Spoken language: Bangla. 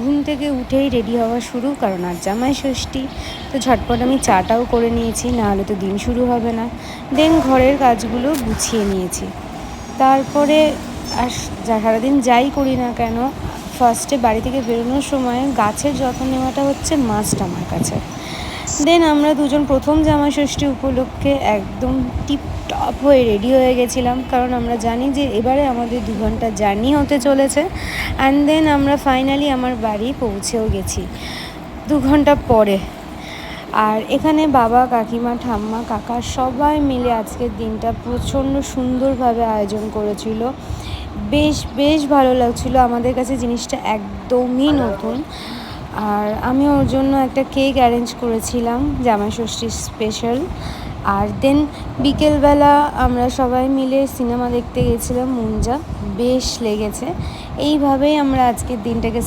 ঘুম থেকে উঠেই রেডি হওয়া শুরু, কারণ আজ জামাই ষষ্ঠী। তো ঝটপট আমি চাটাও করে নিয়েছি, নাহলে তো দিন শুরু হবে না। দেন ঘরের কাজগুলো গুছিয়ে নিয়েছি। তারপরে আর সারাদিন যাই করি না কেন, ফার্স্টে বাড়ি থেকে বেরোনোর সময় গাছের যত্ন নেওয়াটা হচ্ছে মাস্ট আমার কাছে। দেন আমরা দুজন প্রথম জামাই ষষ্ঠী উপলক্ষে একদম টিপটপ হয়ে রেডি হয়ে গেছিলাম, কারণ আমরা জানি যে এবারে আমাদের 2 ঘন্টা জার্নি হতে চলেছে। অ্যান্ড দেন আমরা ফাইনালি আমার বাড়ি পৌঁছেও গেছি 2 ঘন্টা পরে। আর এখানে বাবা, কাকিমা, ঠাম্মা, কাকা সবাই মিলে আজকের দিনটা প্রচণ্ড সুন্দরভাবে আয়োজন করেছিল। বেশ ভালো লাগছিলো। আমাদের কাছে জিনিসটা একদমই নতুন। আর আমি ওর জন্য একটা কেক অ্যারেঞ্জ করেছিলাম, জামাই ষষ্ঠীর স্পেশাল। আর দেন বিকেলবেলা আমরা সবাই মিলে সিনেমা দেখতে গেছিলাম মুঞ্জা। বেশ লেগেছে। এইভাবেই আমরা আজকের দিনটাকে